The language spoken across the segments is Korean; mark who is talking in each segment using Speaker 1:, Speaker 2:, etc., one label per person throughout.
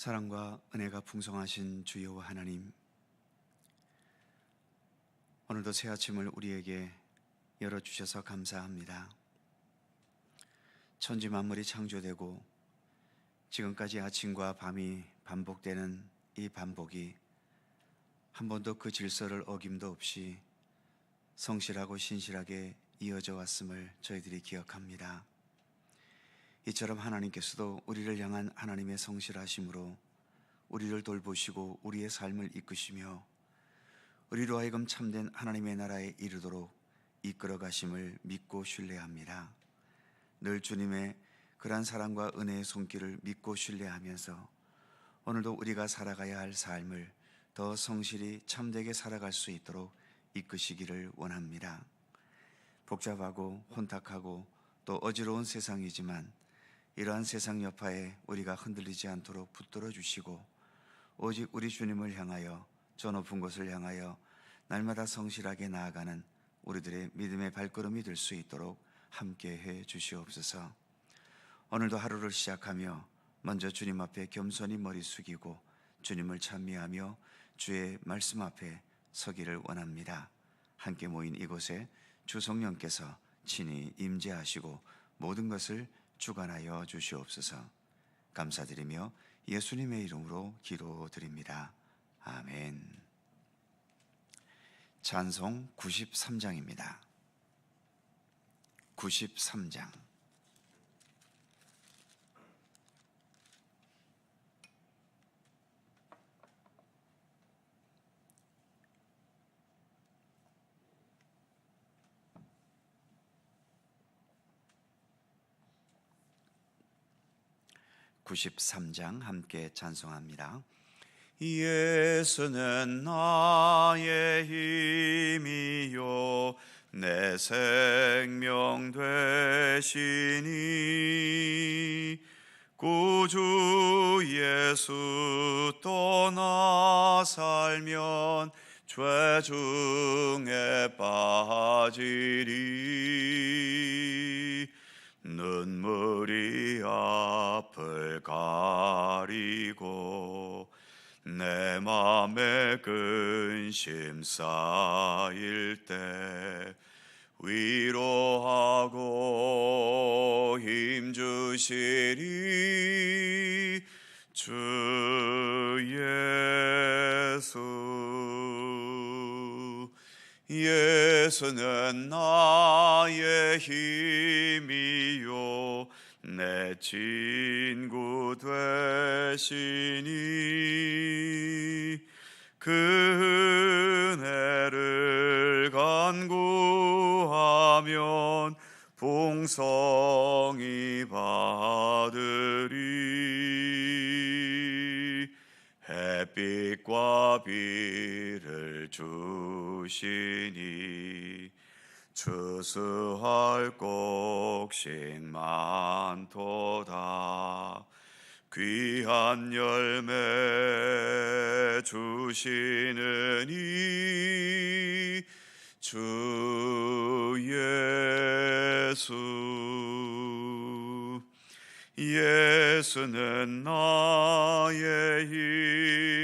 Speaker 1: 사랑과 은혜가 풍성하신 주 여호와 하나님, 오늘도 새 아침을 우리에게 열어주셔서 감사합니다. 천지 만물이 창조되고 지금까지 아침과 밤이 반복되는 이 반복이 한 번도 그 질서를 어김도 없이 성실하고 신실하게 이어져 왔음을 저희들이 기억합니다. 이처럼 하나님께서도 우리를 향한 하나님의 성실하심으로 우리를 돌보시고 우리의 삶을 이끄시며 우리로 하여금 참된 하나님의 나라에 이르도록 이끌어 가심을 믿고 신뢰합니다. 늘 주님의 그러한 사랑과 은혜의 손길을 믿고 신뢰하면서 오늘도 우리가 살아가야 할 삶을 더 성실히 참되게 살아갈 수 있도록 이끄시기를 원합니다. 복잡하고 혼탁하고 또 어지러운 세상이지만 이러한 세상 여파에 우리가 흔들리지 않도록 붙들어 주시고 오직 우리 주님을 향하여 저 높은 곳을 향하여 날마다 성실하게 나아가는 우리들의 믿음의 발걸음이 될 수 있도록 함께해 주시옵소서. 오늘도 하루를 시작하며 먼저 주님 앞에 겸손히 머리 숙이고 주님을 찬미하며 주의 말씀 앞에 서기를 원합니다. 함께 모인 이곳에 주 성령께서 친히 임재하시고 모든 것을 주관하여 주시옵소서. 감사드리며 예수님의 이름으로 기도드립니다. 아멘. 찬송 93장입니다. 93장. 함께 찬송합니다. 예수는 나의 힘이요 내 생명 되시니 구주 예수 떠나 살면 죄 중에 빠지리 눈물이 앞을 가리고 내 맘에 근심 쌓일 때 위로하고 힘주시리 주 예수. 예수는 나의 힘이요 내 친구 되시니 그 은혜를 간구하면 풍성히 받으리. 햇빛과 비를 주시니 추수할 곡식 많도다. 귀한 열매 주시느니 주 예수. 예수는 나의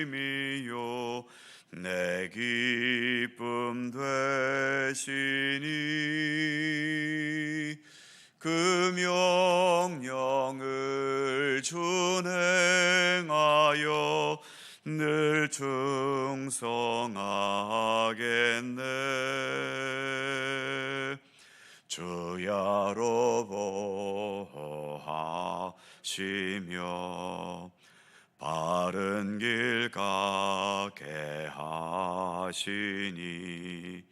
Speaker 1: 힘이요 내 기쁨 되시니 그 명령을 준행하여 늘 충성하겠네. 주야로 보호하시며 바른 길 가게 하시니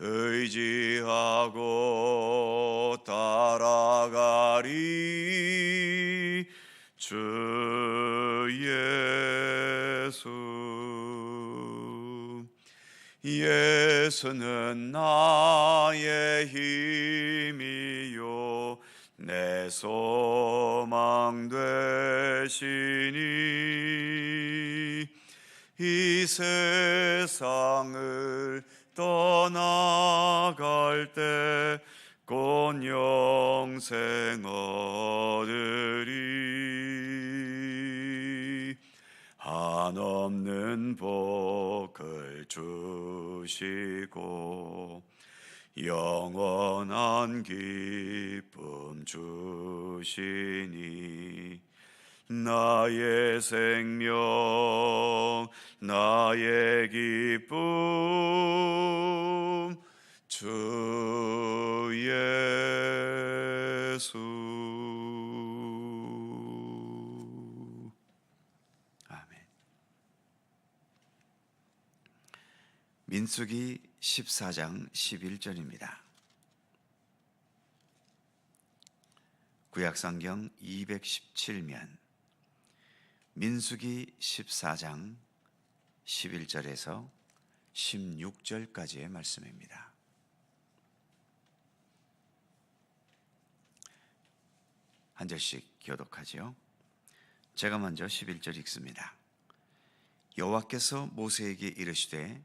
Speaker 1: 의지하고 따라가리 주 예수. 예수는 나의 힘이요 내 소망 되시니 이 세상을 떠나갈 때 곧 영생 얻으리. 주시고 영원한 기쁨 주시니 나의 생명 나의 기쁨 주 예수. 아멘. 민수기 14장 11절입니다. 구약성경 217면 민수기 14장 11절에서 16절까지의 말씀입니다. 한 절씩 교독하지요. 제가 먼저 11절 읽습니다. 여호와께서 모세에게 이르시되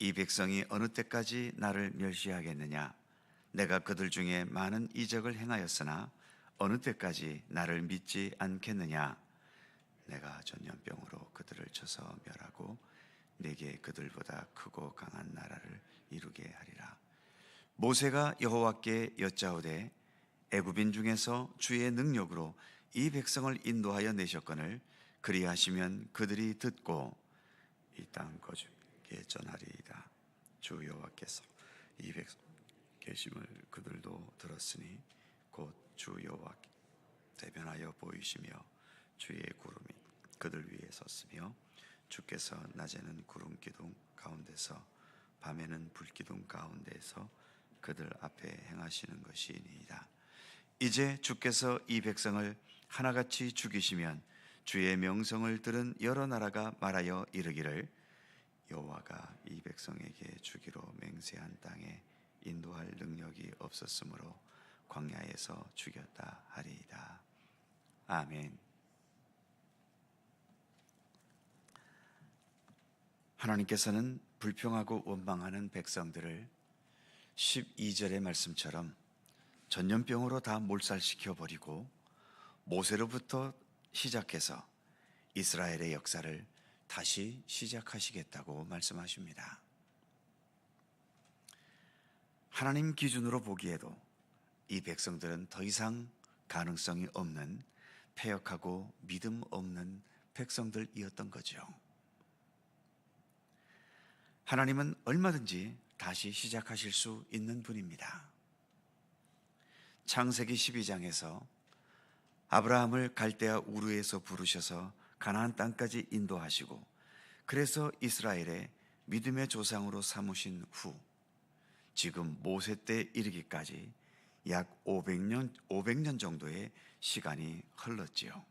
Speaker 1: 이 백성이 어느 때까지 나를 멸시하겠느냐? 내가 그들 중에 많은 이적을 행하였으나 어느 때까지 나를 믿지 않겠느냐? 내가 전염병으로 그들을 쳐서 멸하고 내게 그들보다 크고 강한 나라를 이루게 하리라. 모세가 여호와께 여짜오되 애굽인 중에서 주의 능력으로 이 백성을 인도하여 내셨거늘 그리하시면 그들이 듣고 이 땅 거주게 전하리이다. 주 여호와께서 이 백성 계심을 그들도 들었으니 곧 주 여호와께 대변하여 보이시며 주의 구름이 그들 위에 섰으며 주께서 낮에는 구름 기둥 가운데서 밤에는 불 기둥 가운데에서 그들 앞에 행하시는 것이니이다. 이제 주께서 이 백성을 하나같이 죽이시면 주의 명성을 들은 여러 나라가 말하여 이르기를 여호와가 이 백성에게 주기로 맹세한 땅에 인도할 능력이 없었으므로 광야에서 죽였다 하리이다. 아멘. 하나님께서는 불평하고 원망하는 백성들을 12절의 말씀처럼 전염병으로 다 몰살시켜버리고 모세로부터 시작해서 이스라엘의 역사를 다시 시작하시겠다고 말씀하십니다. 하나님 기준으로 보기에도 이 백성들은 더 이상 가능성이 없는 패역하고 믿음 없는 백성들이었던 거죠. 하나님은 얼마든지 다시 시작하실 수 있는 분입니다. 창세기 12장에서 아브라함을 갈대아 우르에서 부르셔서 가나안 땅까지 인도하시고 그래서 이스라엘의 믿음의 조상으로 삼으신 후 지금 모세 때 이르기까지 약 500년 정도의 시간이 흘렀지요.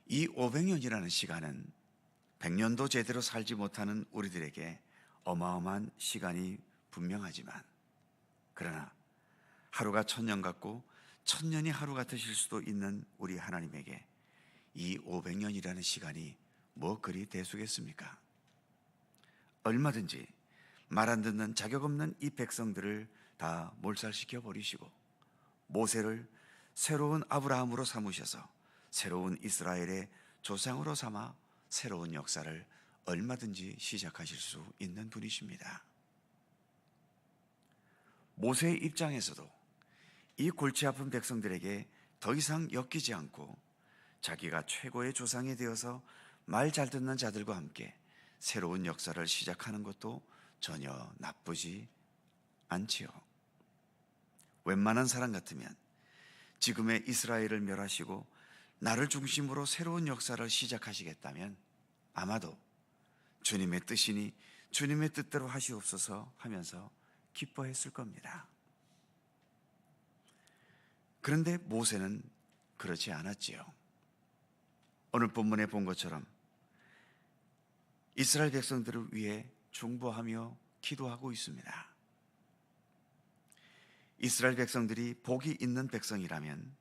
Speaker 1: 이 500년이라는 시간은 100년도 제대로 살지 못하는 우리들에게 어마어마한 시간이 분명하지만 그러나 하루가 1000년 같고 1000년이 하루 같으실 수도 있는 우리 하나님에게 이 500년이라는 시간이 뭐 그리 대수겠습니까? 얼마든지 말 안 듣는 자격 없는 이 백성들을 다 몰살시켜 버리시고 모세를 새로운 아브라함으로 삼으셔서 새로운 이스라엘의 조상으로 삼아 새로운 역사를 얼마든지 시작하실 수 있는 분이십니다. 모세의 입장에서도 이 골치 아픈 백성들에게 더 이상 엮이지 않고 자기가 최고의 조상이 되어서 말 잘 듣는 자들과 함께 새로운 역사를 시작하는 것도 전혀 나쁘지 않지요. 웬만한 사람 같으면 지금의 이스라엘을 멸하시고 나를 중심으로 새로운 역사를 시작하시겠다면 아마도 주님의 뜻이니 주님의 뜻대로 하시옵소서 하면서 기뻐했을 겁니다. 그런데 모세는 그렇지 않았지요. 오늘 본문에 본 것처럼 이스라엘 백성들을 위해 중보하며 기도하고 있습니다. 이스라엘 백성들이 복이 있는 백성이라면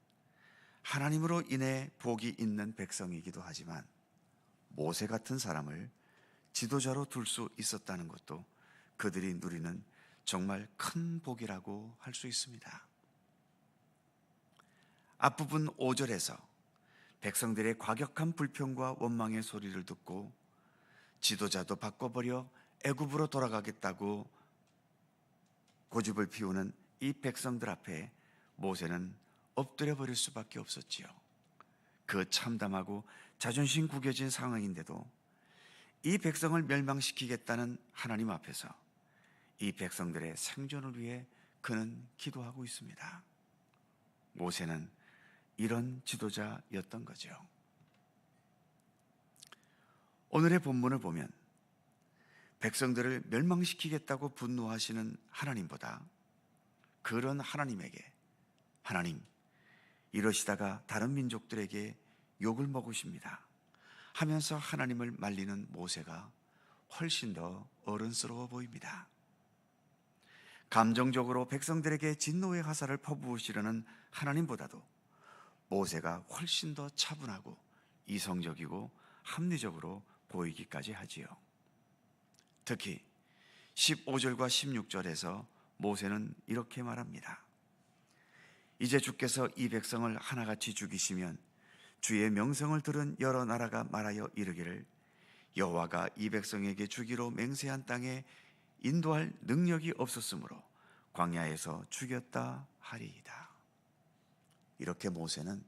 Speaker 1: 하나님으로 인해 복이 있는 백성이기도 하지만 모세 같은 사람을 지도자로 둘 수 있었다는 것도 그들이 누리는 정말 큰 복이라고 할 수 있습니다. 앞부분 5절에서 백성들의 과격한 불평과 원망의 소리를 듣고 지도자도 바꿔버려 애굽으로 돌아가겠다고 고집을 피우는 이 백성들 앞에 모세는 엎드려 버릴 수밖에 없었지요. 그 참담하고 자존심 구겨진 상황인데도 이 백성을 멸망시키겠다는 하나님 앞에서 이 백성들의 생존을 위해 그는 기도하고 있습니다. 모세는 이런 지도자였던 거죠. 오늘의 본문을 보면 백성들을 멸망시키겠다고 분노하시는 하나님보다 그런 하나님에게 하나님, 이러시다가 다른 민족들에게 욕을 먹으십니다 하면서 하나님을 말리는 모세가 훨씬 더 어른스러워 보입니다. 감정적으로 백성들에게 진노의 화살을 퍼부으시려는 하나님보다도 모세가 훨씬 더 차분하고 이성적이고 합리적으로 보이기까지 하지요. 특히 15절과 16절에서 모세는 이렇게 말합니다. 이제 주께서 이 백성을 하나같이 죽이시면 주의 명성을 들은 여러 나라가 말하여 이르기를 여호와가 이 백성에게 주기로 맹세한 땅에 인도할 능력이 없었으므로 광야에서 죽였다 하리이다. 이렇게 모세는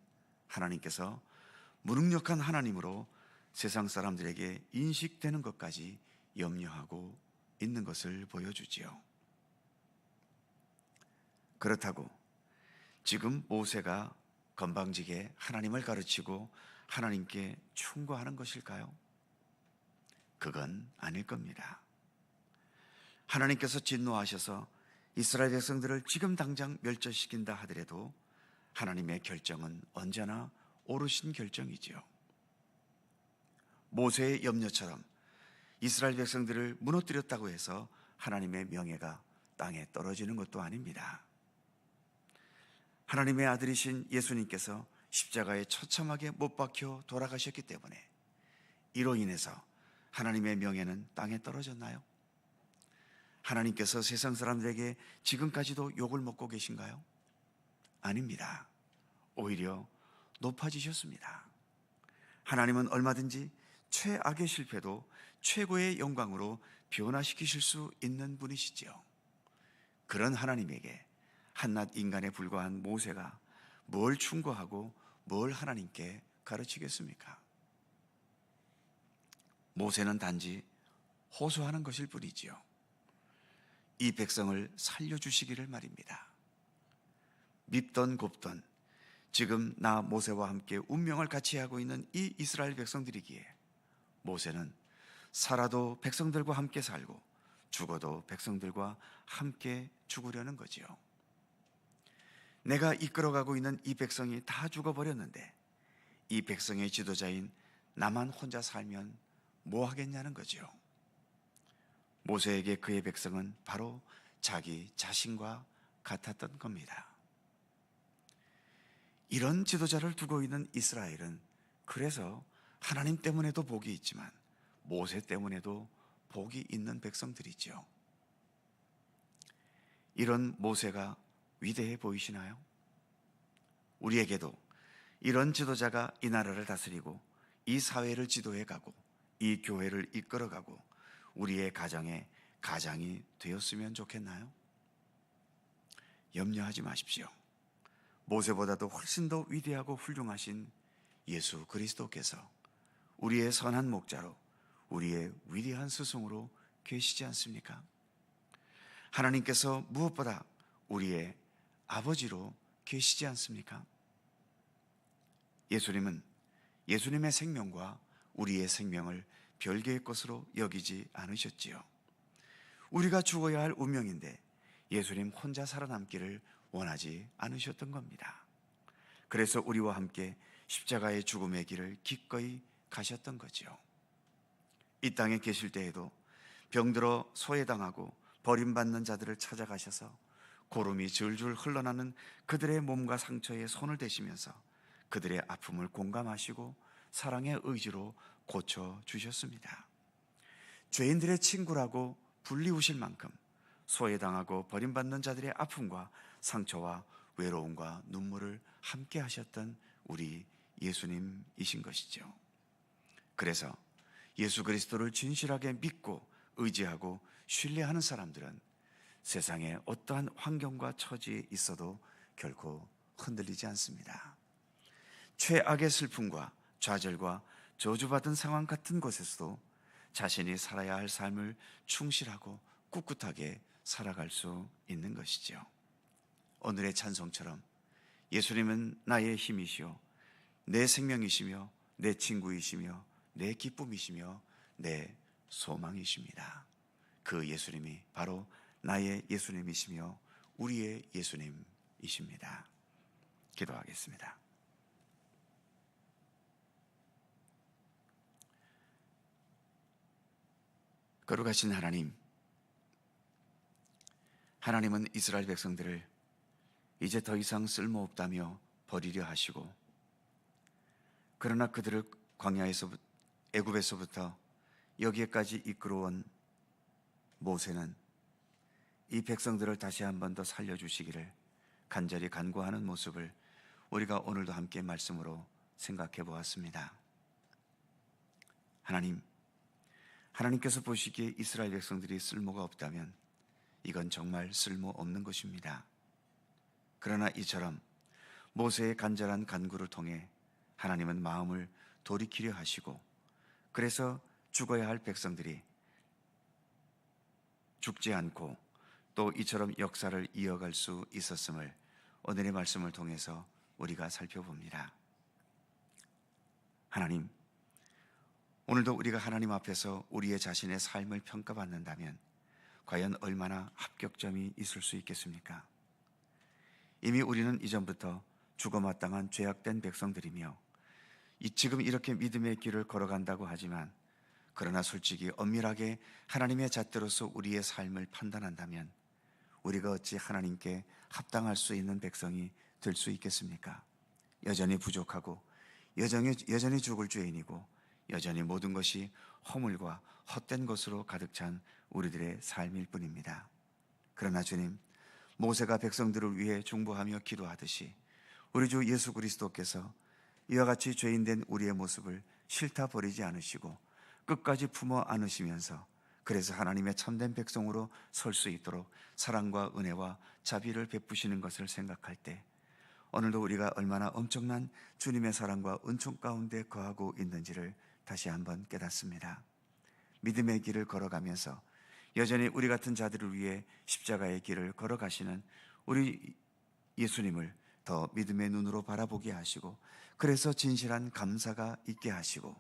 Speaker 1: 하나님께서 무능력한 하나님으로 세상 사람들에게 인식되는 것까지 염려하고 있는 것을 보여주지요. 그렇다고 지금 모세가 건방지게 하나님을 가르치고 하나님께 충고하는 것일까요? 그건 아닐 겁니다. 하나님께서 진노하셔서 이스라엘 백성들을 지금 당장 멸절시킨다 하더라도 하나님의 결정은 언제나 옳으신 결정이지요. 모세의 염려처럼 이스라엘 백성들을 무너뜨렸다고 해서 하나님의 명예가 땅에 떨어지는 것도 아닙니다. 하나님의 아들이신 예수님께서 십자가에 처참하게 못 박혀 돌아가셨기 때문에 이로 인해서 하나님의 명예는 땅에 떨어졌나요? 하나님께서 세상 사람들에게 지금까지도 욕을 먹고 계신가요? 아닙니다. 오히려 높아지셨습니다. 하나님은 얼마든지 최악의 실패도 최고의 영광으로 변화시키실 수 있는 분이시지요. 그런 하나님에게 한낱 인간에 불과한 모세가 뭘 충고하고 뭘 하나님께 가르치겠습니까? 모세는 단지 호소하는 것일 뿐이지요. 이 백성을 살려주시기를 말입니다. 밉던 곱던 지금 나 모세와 함께 운명을 같이 하고 있는 이 이스라엘 백성들이기에 모세는 살아도 백성들과 함께 살고 죽어도 백성들과 함께 죽으려는 거지요. 내가 이끌어가고 있는 이 백성이 다 죽어버렸는데 이 백성의 지도자인 나만 혼자 살면 뭐 하겠냐는 거지요. 모세에게 그의 백성은 바로 자기 자신과 같았던 겁니다. 이런 지도자를 두고 있는 이스라엘은 그래서 하나님 때문에도 복이 있지만 모세 때문에도 복이 있는 백성들이죠. 이런 모세가 위대해 보이시나요? 우리에게도 이런 지도자가 이 나라를 다스리고 이 사회를 지도해 가고 이 교회를 이끌어가고 우리의 가정의 가장이 되었으면 좋겠나요? 염려하지 마십시오. 모세보다도 훨씬 더 위대하고 훌륭하신 예수 그리스도께서 우리의 선한 목자로 우리의 위대한 스승으로 계시지 않습니까? 하나님께서 무엇보다 우리의 아버지로 계시지 않습니까? 예수님은 예수님의 생명과 우리의 생명을 별개의 것으로 여기지 않으셨지요. 우리가 죽어야 할 운명인데 예수님 혼자 살아남기를 원하지 않으셨던 겁니다. 그래서 우리와 함께 십자가의 죽음의 길을 기꺼이 가셨던 거죠. 이 땅에 계실 때에도 병들어 소외당하고 버림받는 자들을 찾아가셔서 고름이 줄줄 흘러나는 그들의 몸과 상처에 손을 대시면서 그들의 아픔을 공감하시고 사랑의 의지로 고쳐주셨습니다. 죄인들의 친구라고 불리우실 만큼 소외당하고 버림받는 자들의 아픔과 상처와 외로움과 눈물을 함께 하셨던 우리 예수님이신 것이죠. 그래서 예수 그리스도를 진실하게 믿고 의지하고 신뢰하는 사람들은 세상에 어떠한 환경과 처지에 있어도 결코 흔들리지 않습니다. 최악의 슬픔과 좌절과 저주받은 상황 같은 곳에서도 자신이 살아야 할 삶을 충실하고 꿋꿋하게 살아갈 수 있는 것이죠. 오늘의 찬송처럼 예수님은 나의 힘이시요 내 생명이시며 내 친구이시며 내 기쁨이시며 내 소망이십니다. 그 예수님이 바로 나의 예수님이시며 우리의 예수님이십니다. 기도하겠습니다. 거룩하신 하나님, 하나님은 이스라엘 백성들을 이제 더 이상 쓸모없다며 버리려 하시고, 그러나 그들을 광야에서 애굽에서부터 여기에까지 이끌어온 모세는 이 백성들을 다시 한 번 더 살려주시기를 간절히 간구하는 모습을 우리가 오늘도 함께 말씀으로 생각해 보았습니다. 하나님께서 보시기에 이스라엘 백성들이 쓸모가 없다면 이건 정말 쓸모없는 것입니다. 그러나 이처럼 모세의 간절한 간구를 통해 하나님은 마음을 돌이키려 하시고, 그래서 죽어야 할 백성들이 죽지 않고 또 이처럼 역사를 이어갈 수 있었음을 오늘의 말씀을 통해서 우리가 살펴봅니다. 하나님, 오늘도 우리가 하나님 앞에서 우리의 자신의 삶을 평가받는다면 과연 얼마나 합격점이 있을 수 있겠습니까? 이미 우리는 이전부터 죽어마땅한 죄악된 백성들이며 지금 이렇게 믿음의 길을 걸어간다고 하지만, 그러나 솔직히 엄밀하게 하나님의 잣대로서 우리의 삶을 판단한다면 우리가 어찌 하나님께 합당할 수 있는 백성이 될 수 있겠습니까? 여전히 부족하고 여전히 죽을 죄인이고 여전히 모든 것이 허물과 헛된 것으로 가득 찬 우리들의 삶일 뿐입니다. 그러나 주님, 모세가 백성들을 위해 중보하며 기도하듯이 우리 주 예수 그리스도께서 이와 같이 죄인된 우리의 모습을 싫다 버리지 않으시고 끝까지 품어 안으시면서, 그래서 하나님의 참된 백성으로 설 수 있도록 사랑과 은혜와 자비를 베푸시는 것을 생각할 때 오늘도 우리가 얼마나 엄청난 주님의 사랑과 은총 가운데 거하고 있는지를 다시 한번 깨닫습니다. 믿음의 길을 걸어가면서 여전히 우리 같은 자들을 위해 십자가의 길을 걸어가시는 우리 예수님을 더 믿음의 눈으로 바라보게 하시고, 그래서 진실한 감사가 있게 하시고,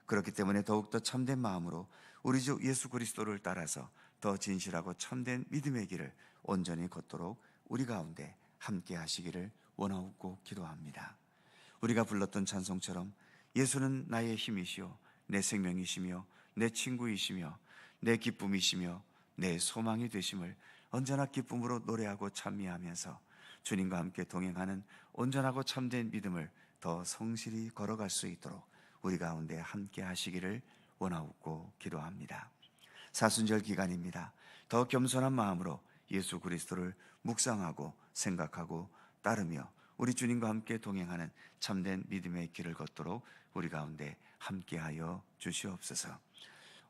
Speaker 1: 그렇기 때문에 더욱더 참된 마음으로 우리 주 예수 그리스도를 따라서 더 진실하고 참된 믿음의 길을 온전히 걷도록 우리 가운데 함께 하시기를 원하옵고 기도합니다. 우리가 불렀던 찬송처럼 예수는 나의 힘이시요 내 생명이시며 내 친구이시며 내 기쁨이시며 내 소망이 되심을 언제나 기쁨으로 노래하고 찬미하면서 주님과 함께 동행하는 온전하고 참된 믿음을 더 성실히 걸어갈 수 있도록 우리 가운데 함께 하시기를 원하옵고 기도합니다. 사순절 기간입니다. 더 겸손한 마음으로 예수 그리스도를 묵상하고 생각하고 따르며 우리 주님과 함께 동행하는 참된 믿음의 길을 걷도록 우리 가운데 함께하여 주시옵소서.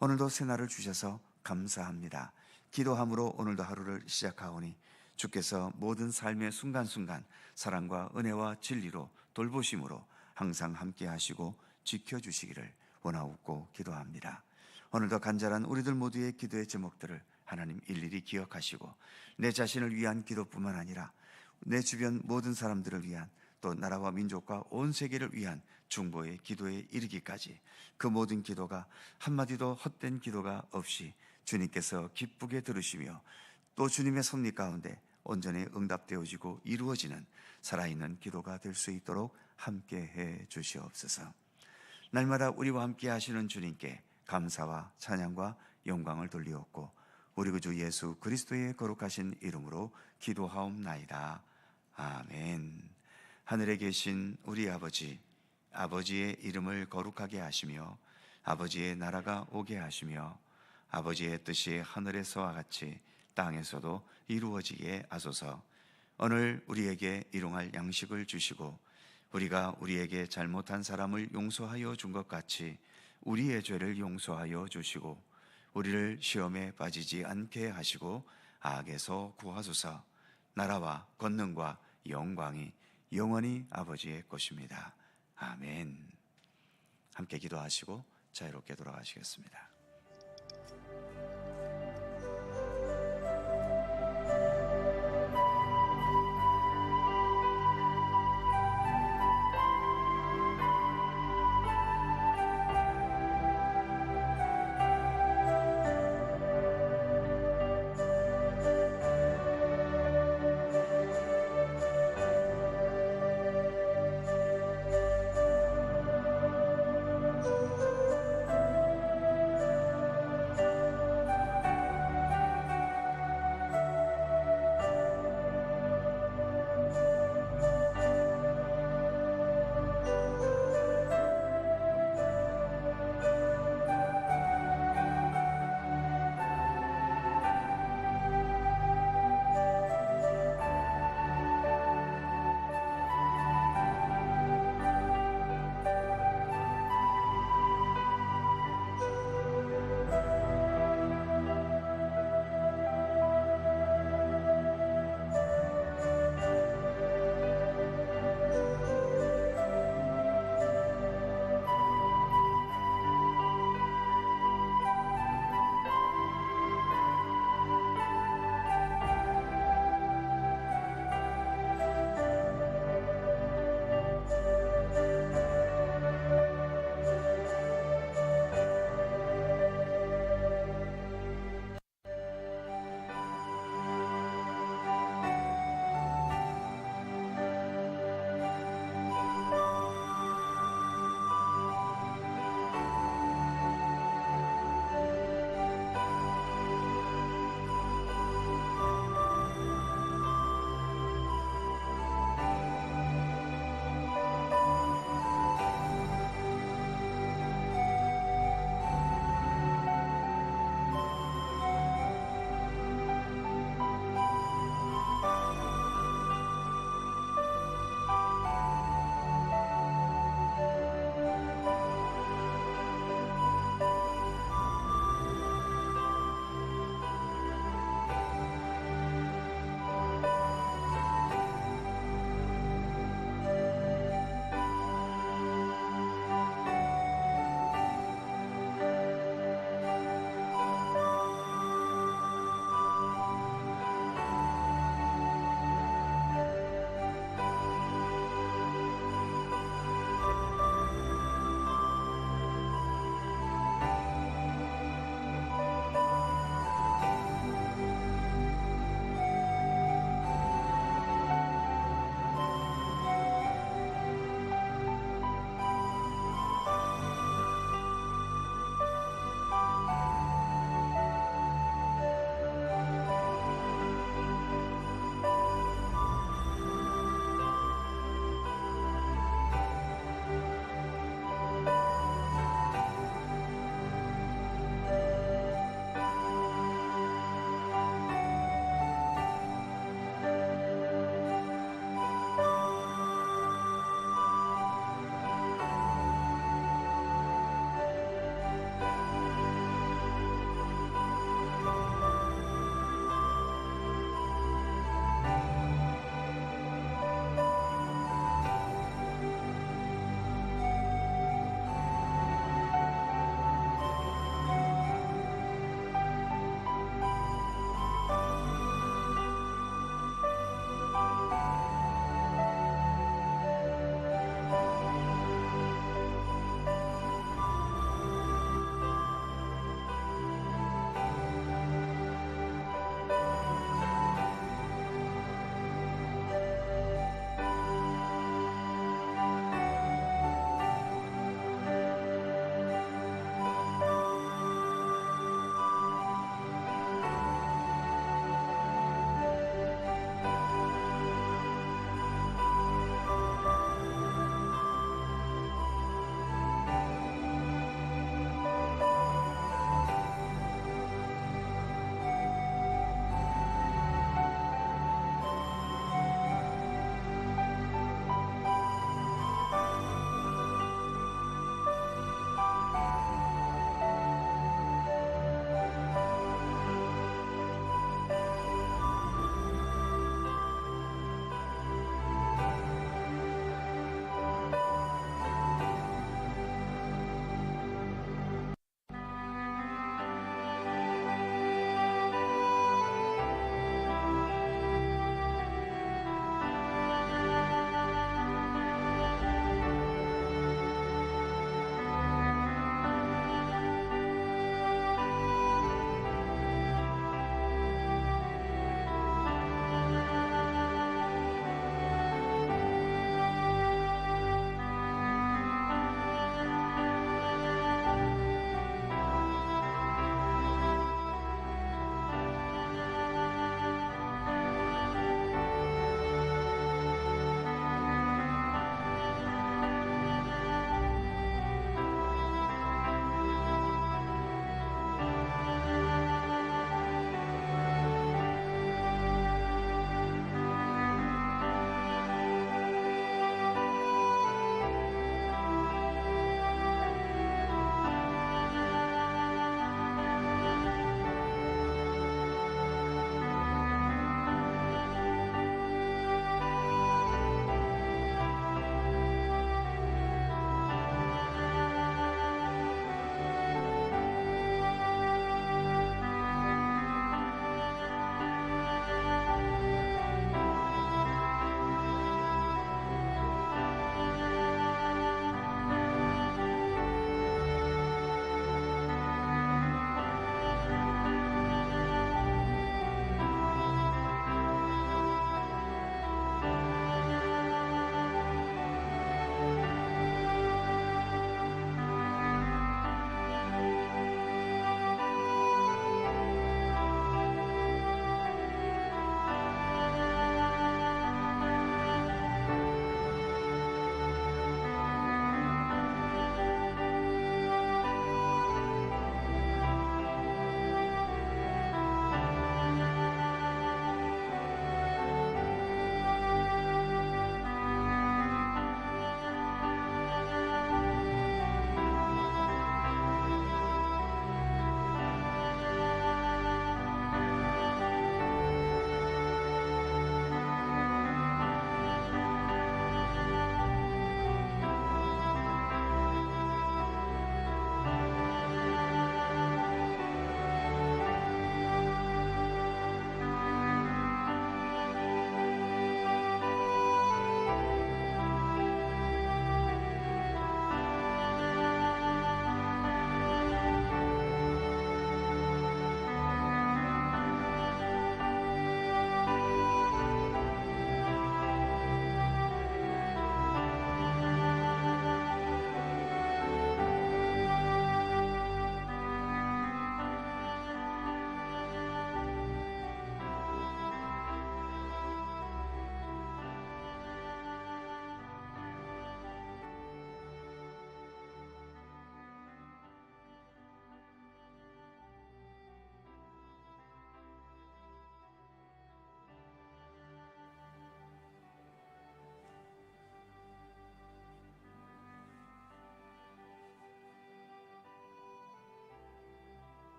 Speaker 1: 오늘도 새날을 주셔서 감사합니다. 기도함으로 오늘도 하루를 시작하오니 주께서 모든 삶의 순간순간 사랑과 은혜와 진리로 돌보심으로 항상 함께 하시고 지켜주시기를 원하옵고 기도합니다. 오늘도 간절한 우리들 모두의 기도의 제목들을 하나님 일일이 기억하시고 내 자신을 위한 기도뿐만 아니라 내 주변 모든 사람들을 위한, 또 나라와 민족과 온 세계를 위한 중보의 기도에 이르기까지 그 모든 기도가 한마디도 헛된 기도가 없이 주님께서 기쁘게 들으시며 또 주님의 섭리 가운데 온전히 응답되어지고 이루어지는 살아있는 기도가 될 수 있도록 함께해 주시옵소서. 날마다 우리와 함께 하시는 주님께 감사와 찬양과 영광을 돌리옵고 우리 구주 예수 그리스도의 거룩하신 이름으로 기도하옵나이다. 아멘. 하늘에 계신 우리 아버지, 아버지의 이름을 거룩하게 하시며 아버지의 나라가 오게 하시며 아버지의 뜻이 하늘에서와 같이 땅에서도 이루어지게 하소서. 오늘 우리에게 일용할 양식을 주시고 우리가 우리에게 잘못한 사람을 용서하여 준 것 같이 우리의 죄를 용서하여 주시고 우리를 시험에 빠지지 않게 하시고 악에서 구하소서. 나라와 권능과 영광이 영원히 아버지의 것입니다. 아멘. 함께 기도하시고 자유롭게 돌아가시겠습니다.